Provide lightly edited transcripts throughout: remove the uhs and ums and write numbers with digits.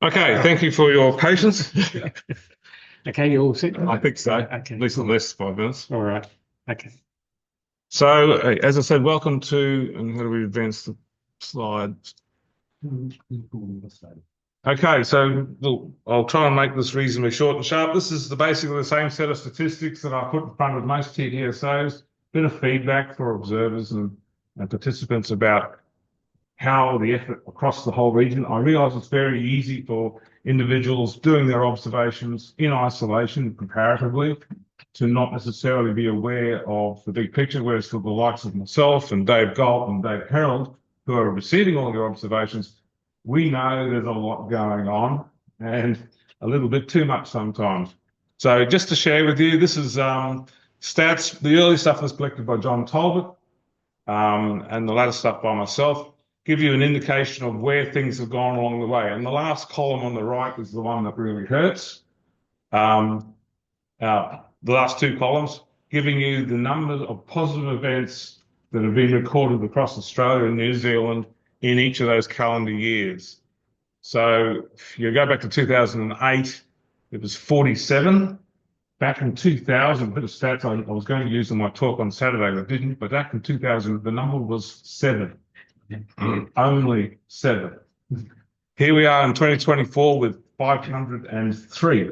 Okay, thank you for your patience. Okay, you all set? I think so. Okay. At least not less 5 minutes. All right. Okay. So, as I said, welcome to, and how do we advance the slide? Okay, so I'll try and make this reasonably short and sharp. This is basically the same set of statistics that I put in front of most TTSOs, bit of feedback for observers and participants about how the effort across the whole region. I realise it's very easy for individuals doing their observations in isolation comparatively to not necessarily be aware of the big picture, whereas for the likes of myself and Dave Galt and Dave Harold, who are receiving all your observations, we know there's a lot going on and a little bit too much sometimes. So just to share with you, this is stats. The early stuff was collected by John Talbot, and the latter stuff by myself, give you an indication of where things have gone along the way. And the last column on the right is the one that really hurts. The last two columns giving you the numbers of positive events that have been recorded across Australia and New Zealand in each of those calendar years. So if you go back to 2008, it was 47. Back in 2000, a bit of stats I was going to use in my talk on Saturday, but didn't. But back in 2000, the number was 7. Only 7. Here we are in 2024 with 503.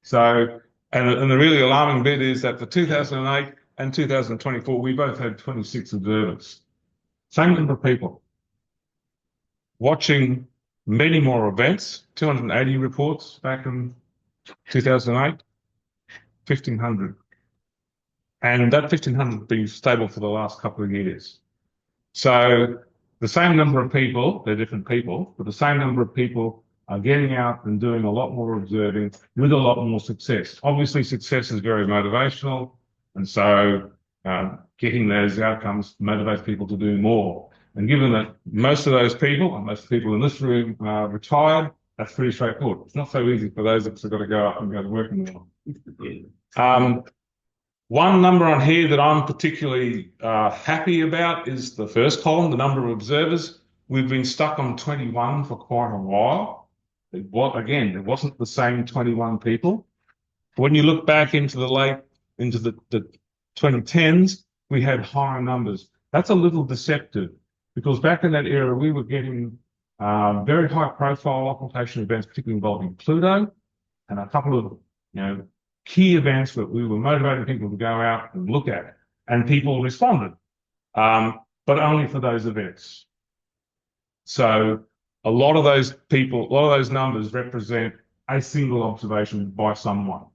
So, and the really alarming bit is that for 2008 and 2024, we both had 26 observers. Same number of people watching many more events, 280 reports back in 2008, 1,500. And that 1,500 has been stable for the last couple of years. So the same number of people, they're different people, but the same number of people are getting out and doing a lot more observing with a lot more success. Obviously, success is very motivational. And so getting those outcomes motivates people to do more. And given that most of those people, and most people in this room are retired, that's pretty straightforward. It's not so easy for those that have got to go up and go to work in the morning. One number on here that I'm particularly happy about is the first column, the number of observers. We've been stuck on 21 for quite a while. It wasn't the same 21 people. When you look back into the 2010s, we had higher numbers. That's a little deceptive because back in that era, we were getting very high profile occultation events, particularly involving Pluto, and a couple of, key events that we were motivating people to go out and look at, and people responded, but only for those events. So a lot of those people, a lot of those numbers represent a single observation by someone.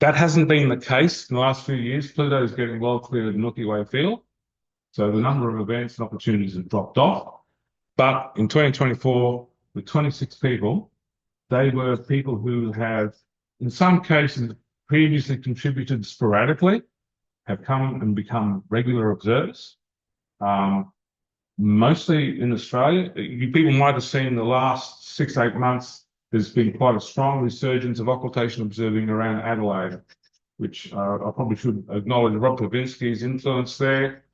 That hasn't been the case in the last few years. Pluto is getting well cleared of the Milky Way field, so the number of events and opportunities have dropped off. But in 2024, with 26 people, they were people who have, in some cases, previously contributed sporadically, have come and become regular observers. Mostly in Australia. People might have seen in the last 6, 8 months, there's been quite a strong resurgence of occultation observing around Adelaide, which I probably should acknowledge Rob Pavinsky's influence there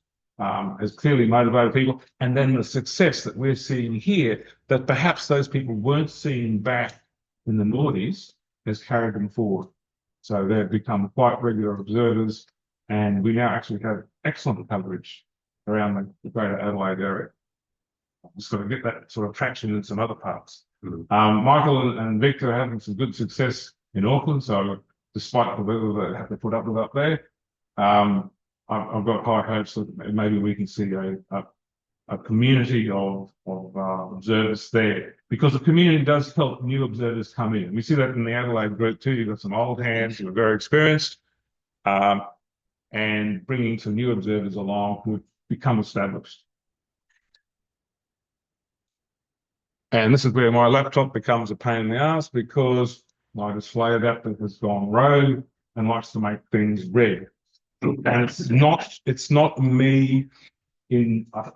has clearly motivated people. And then the success that we're seeing here, that perhaps those people weren't seeing back in the noughties, has carried them forward. So they've become quite regular observers, and we now actually have excellent coverage around the greater Adelaide area. Just got to get that sort of traction in some other parts. Michael and Victor are having some good success in Auckland, so despite the weather they have to put up with up there, I've got high hopes that maybe we can see a community of observers there, because the community does help new observers come in. We see that in the Adelaide group too. You've got some old hands who are very experienced, and bringing some new observers along who become established. And this is where my laptop becomes a pain in the ass, because my display adapter has gone rogue and likes to make things red. And it's not me.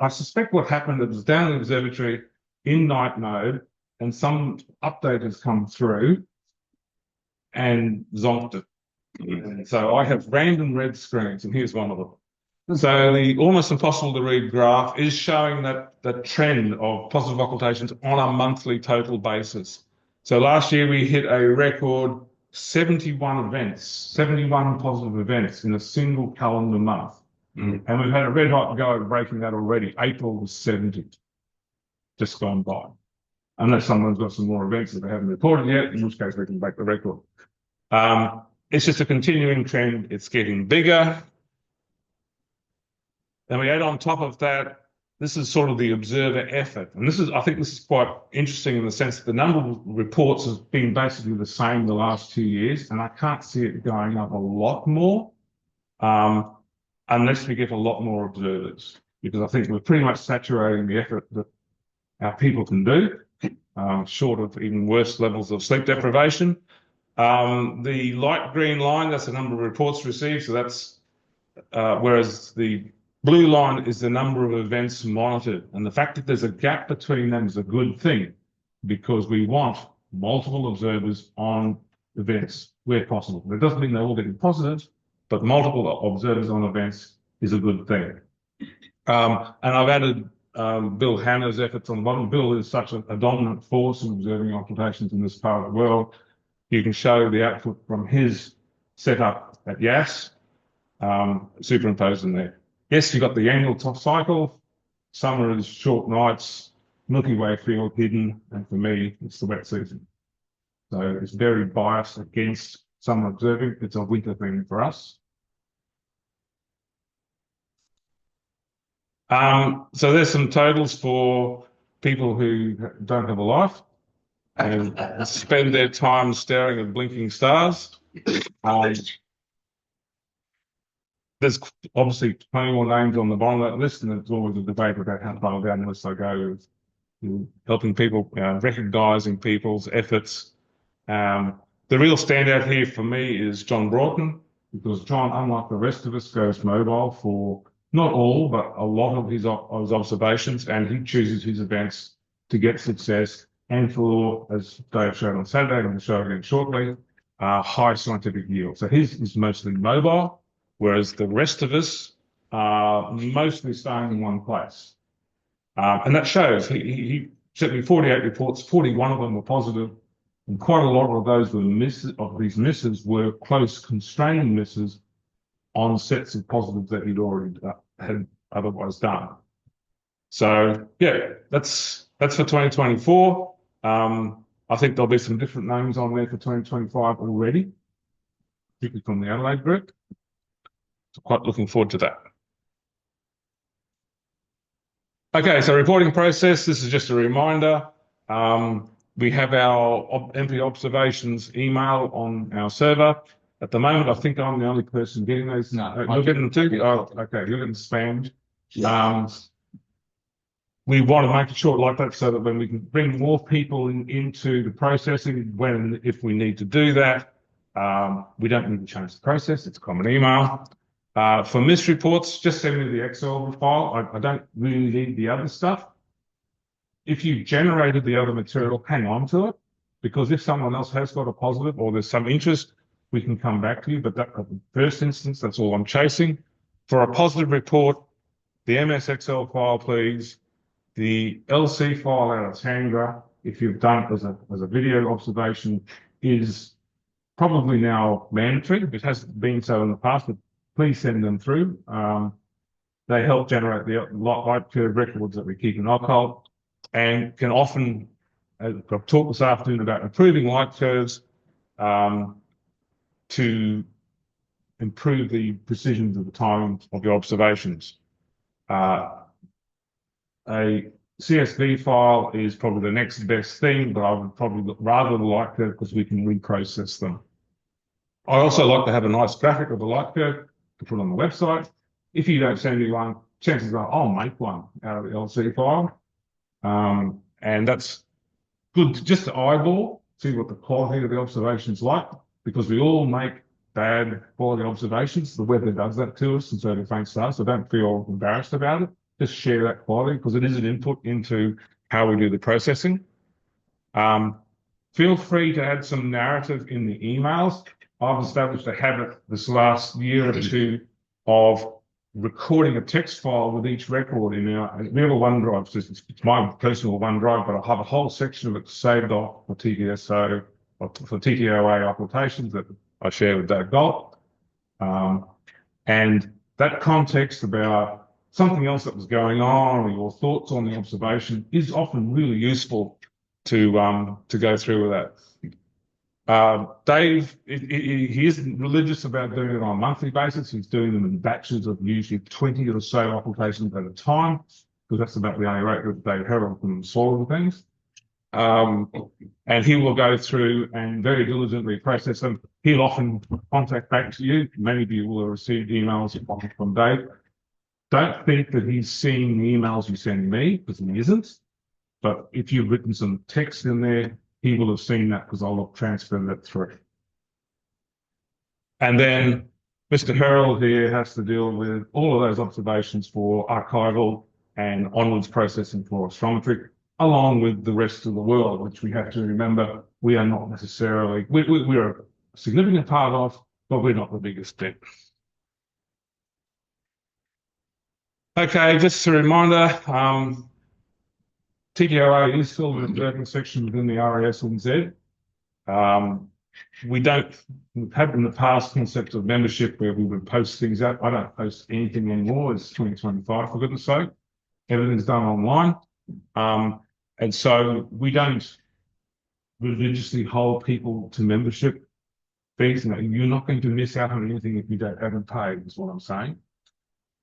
I suspect what happened, it was down in the observatory in night mode, and some update has come through and zonked it. And so I have random red screens, and here's one of them. So the almost impossible to read graph is showing that trend of positive occultations on a monthly total basis. So last year we hit a record 71 events, 71 positive events in a single calendar month. And we've had a red hot go at breaking that already. April was 70, just gone by. Unless someone's got some more events that they haven't reported yet, in which case we can break the record. It's just a continuing trend. It's getting bigger. And we add on top of that, this is sort of the observer effort. And I think this is quite interesting in the sense that the number of reports has been basically the same the last 2 years, and I can't see it going up a lot more unless we get a lot more observers, because I think we're pretty much saturating the effort that our people can do, short of even worse levels of sleep deprivation. The light green line, that's the number of reports received, so that's whereas the blue line is the number of events monitored. And the fact that there's a gap between them is a good thing, because we want multiple observers on events where possible. That doesn't mean they're all getting positive, but multiple observers on events is a good thing. And I've added Bill Hanna's efforts on the bottom. Bill is such a dominant force in observing occultations in this part of the world. You can show the output from his setup at YAS, superimposed in there. Yes, you've got the annual top cycle. Summer is short nights, Milky Way field hidden, and for me, it's the wet season. So it's very biased against summer observing. It's a winter thing for us. So there's some totals for people who don't have a life and spend their time staring at blinking stars. There's obviously plenty more names on the bottom of that list, and there's always a debate about how far down the list I go with helping people, recognising people's efforts. The real standout here for me is John Broughton, because John, unlike the rest of us, goes mobile for not all, but a lot of his observations, and he chooses his events to get success and for, as Dave showed on Saturday, and we'll show again shortly, high scientific yield. So his is mostly mobile, whereas the rest of us are mostly staying in one place. And that shows. He sent me 48 reports, 41 of them were positive, and quite a lot of those were these misses were close constraining misses on sets of positives that he'd already had otherwise done. So yeah, that's for 2024. I think there'll be some different names on there for 2025 already, particularly from the Adelaide group. So quite looking forward to that. Okay, so reporting process, this is just a reminder. We have our MP observations email on our server. At the moment, I think I'm the only person getting those. No, you're getting them too? Oh, okay, you're getting spammed. Yeah. We want to make it short like that so that when we can bring more people into the processing, if we need to do that, we don't need to change the process. It's a common email. For misreports, just send me the Excel file. I don't really need the other stuff. If you generated the other material, hang on to it, because if someone else has got a positive or there's some interest, we can come back to you. But that first instance, that's all I'm chasing. For a positive report, the MS Excel file, please. The LC file out of Tangra, if you've done it as a video observation, is probably now mandatory. It hasn't been so in the past, but please send them through. They help generate the light curve records that we keep in occult, and can often, as I've talked this afternoon about improving light curves to improve the precision of the timing of your observations. A CSV file is probably the next best thing, but I would probably rather the light curve because we can reprocess them. I also like to have a nice graphic of the light curve to put on the website. If you don't send me one, chances are I'll make one out of the LC file. And that's good just to eyeball, see what the quality of the observation's like, because we all make bad quality observations. The weather does that to us, and so do faint stars, so don't feel embarrassed about it. Just share that quality, because it is an input into how we do the processing. Feel free to add some narrative in the emails. I've established a habit this last year or two of recording a text file with each record in our, we have a OneDrive system. It's my personal OneDrive, but I have a whole section of it saved off for TTSO, or for TTOA occultations that I share with Dave Gold. And that context about something else that was going on or your thoughts on the observation is often really useful to go through with that. Dave, he isn't religious about doing it on a monthly basis. He's doing them in batches of usually 20 or so occultations at a time, because that's about the only rate that Dave Harold can solve things. And he will go through and very diligently process them. He'll often contact back to you. Many of you will have received emails from Dave. Don't think that he's seeing the emails you send me, because he isn't. But if you've written some text in there, he will have seen that, because I'll have transferred that through. And then Mr. Harold here has to deal with all of those observations for archival and onwards processing for astrometry, along with the rest of the world, which we have to remember we are not necessarily, we're a significant part of, but we're not the biggest bit. Okay, just a reminder, TTOA is still an observing section within the RAS and Z. We've had in the past concept of membership where we would post things out. I don't post anything anymore. It's 2025, for goodness sake. Everything's done online. And so we don't religiously hold people to membership fees. You're not going to miss out on anything if you haven't paid, is what I'm saying.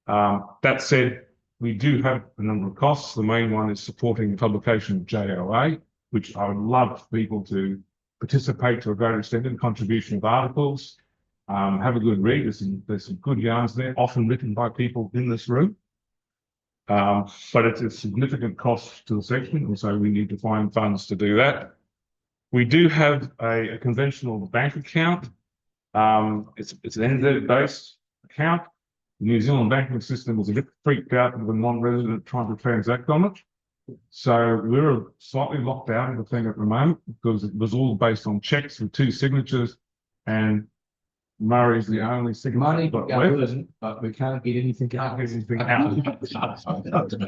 That said, we do have a number of costs. The main one is supporting the publication of JOA, which I would love for people to participate to a great extent in contribution of articles. Have a good read. There's some good yarns there, often written by people in this room. But it's a significant cost to the section, and so we need to find funds to do that. We do have a conventional bank account. It's an NZ-based account. The New Zealand banking system was a bit freaked out with a non-resident trying to transact on it. So we're slightly locked out of the thing at the moment, because it was all based on checks with 2 signatures, and Murray's the only signature. Money can go in, but we can't get anything out.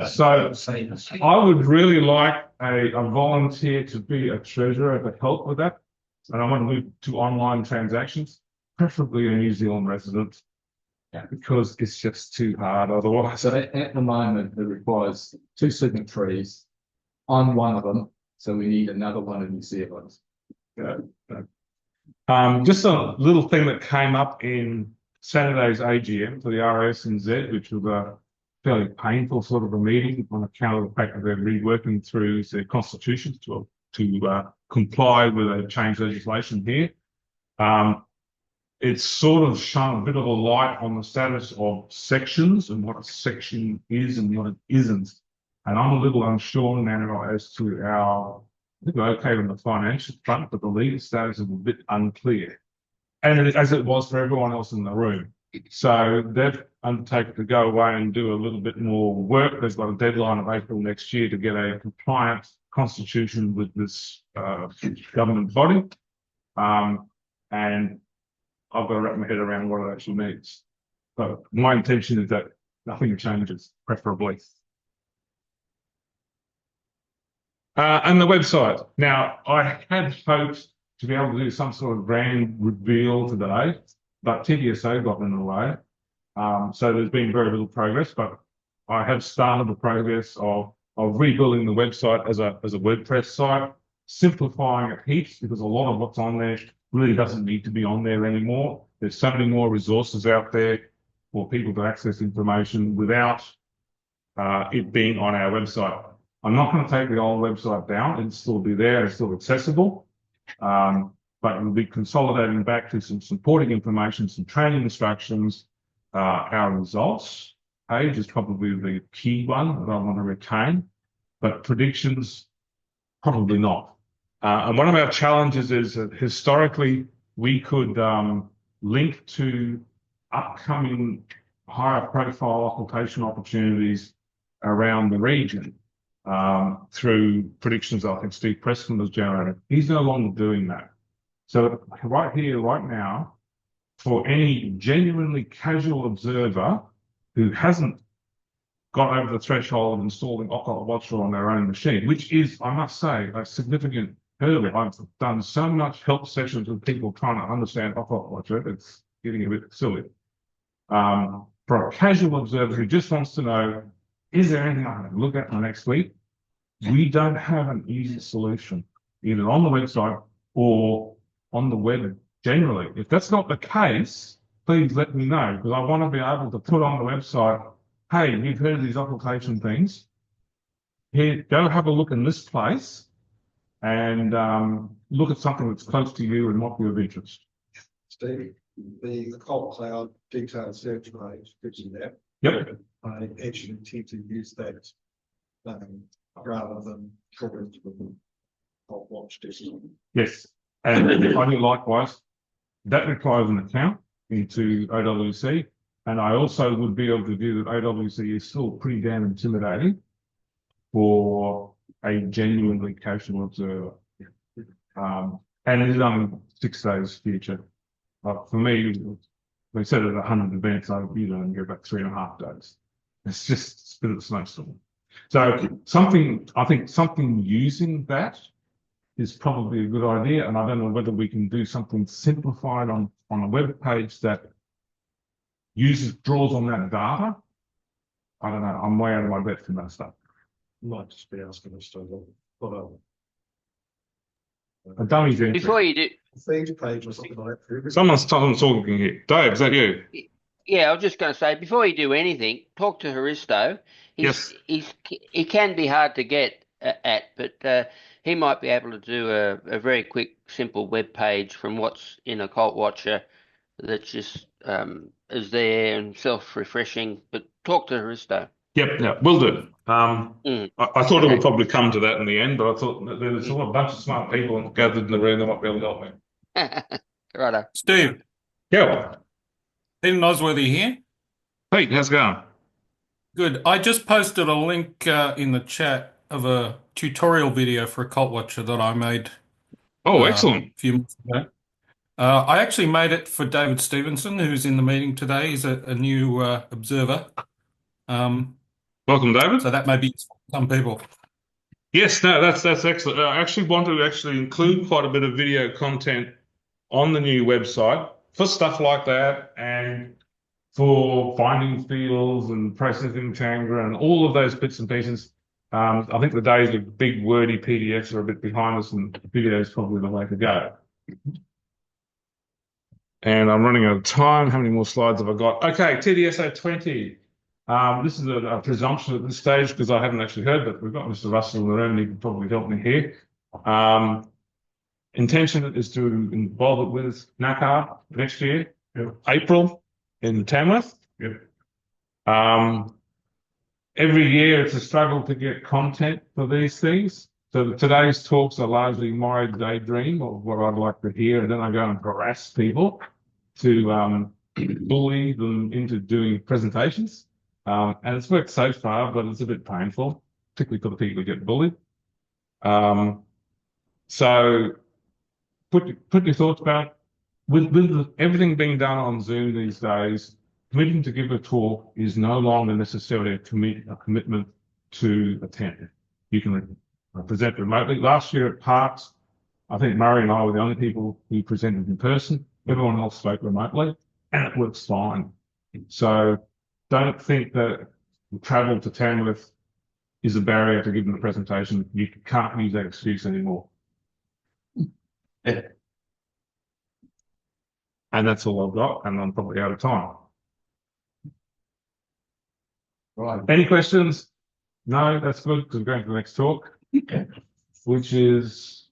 So I would really like a volunteer to be a treasurer to help with that. And I want to move to online transactions, preferably a New Zealand resident, because it's just too hard otherwise. So at the moment, it requires 2 signatories on one of them. So we need another one in New Zealand. Just a little thing that came up in Saturday's AGM for the RAS and Z, which was a fairly painful sort of a meeting on account of the fact that they're reworking through their constitutions to comply with a change legislation here. It's sort of shone a bit of a light on the status of sections and what a section is and what it isn't. And I'm a little unsure now as to I think we're okay on the financial front, but the legal status is a bit unclear. And as it was for everyone else in the room. So they've undertaken to go away and do a little bit more work. They've got a deadline of April next year to get a compliant constitution with this government body. And I've got to wrap my head around what it actually means. But my intention is that nothing changes, preferably. And the website. Now, I had hoped to be able to do some sort of grand reveal today, but TTSO got in the way. So there's been very little progress, but I have started the progress of rebuilding the website as a WordPress site, simplifying it heaps, because a lot of what's on there really doesn't need to be on there anymore. There's so many more resources out there for people to access information without it being on our website. I'm not going to take the old website down. It'll still be there. It's still accessible. But we'll be consolidating back to some supporting information, some training instructions. Our results page is probably the key one that I want to retain, but predictions, probably not. And one of our challenges is that historically we could link to upcoming higher profile occultation opportunities around the region. Through predictions I think Steve Preston was generating. He's no longer doing that. So right here, right now, for any genuinely casual observer who hasn't got over the threshold of installing Occult Watcher on their own machine, which is, I must say, a significant hurdle. I've done so much help sessions with people trying to understand Occult Watcher, it's getting a bit silly. For a casual observer who just wants to know, is there anything I can look at in the next week? We don't have an easy solution, either on the website or on the web generally. If that's not the case, please let me know, because I want to be able to put on the website, hey, you've heard of these occultation things. Here, go have a look in this place and look at something that's close to you and might be of interest. Steve, the occult cloud detailed search page, which is there. Yep. I actually tend to use that rather than talking to the occult watch desktop. Yes. And I do likewise. That requires an account into OWC. And I also would be able to view that OWC is still pretty damn intimidating for a genuinely casual observer. And it is only 6 days future. For me, they said at 100 events, I only get about 3.5 days. It's just a bit of a snowstorm. So I think something using that is probably a good idea. And I don't know whether we can do something simplified on a web page that draws on that data. I don't know. I'm way out of my depth in that stuff. Might just be asking us to put A dummy's entry. Before you do, a feed page or something like that. Someone's talking here. Dave, is that you? yeah, I was just going to say, before you do anything, talk to Haristo. Yes. He can be hard to get at, but he might be able to do a very quick, simple web page from what's in Occult Watcher that just is there and self-refreshing. But talk to Haristo. Yep, will do. I thought it would probably come to that in the end, but I thought that there's a bunch of smart people gathered in the room that might be able to help me. Righto. Steve, Yeah. Peter Nosworthy here. Pete, how's it going? Good. I just posted a link in the chat of a tutorial video for Occult Watcher that I made Oh, excellent. a few months ago. I actually made it for David Stevenson, who's in the meeting today. He's a new observer. Welcome, David. So that may be some people. Yes, no, that's excellent. I actually want to include quite a bit of video content on the new website for stuff like that and for finding fields and processing Tangra and all of those bits and pieces. I think the days of big wordy PDFs are a bit behind us, and video is probably the way to go. And I'm running out of time. How many more slides have I got? Okay, TDSA 20. This is a presumption at this stage because I haven't actually heard, but we've got Mr. Russell in the room and he can probably help me here. Intention is to involve it with NACAR next year, April in Tamworth. Every year it's a struggle to get content for these things. So today's talks are largely my daydream of what I'd like to hear, and then I go and harass people to bully them into doing presentations. And it's worked so far, but it's a bit painful, particularly for the people who get bullied. So put your thoughts about, with everything being done on Zoom these days, committing to give a talk is no longer necessarily a commitment to attend. You can present remotely. Last year at Parks, I think Murray and I were the only people who presented in person. Everyone else spoke remotely, and it works fine. So don't think that travel to Tamworth is a barrier to giving a presentation. You can't use that excuse anymore. Yeah. And that's all I've got, and I'm probably out of time. Right. Any questions? No, that's good, because we're going to the next talk, which is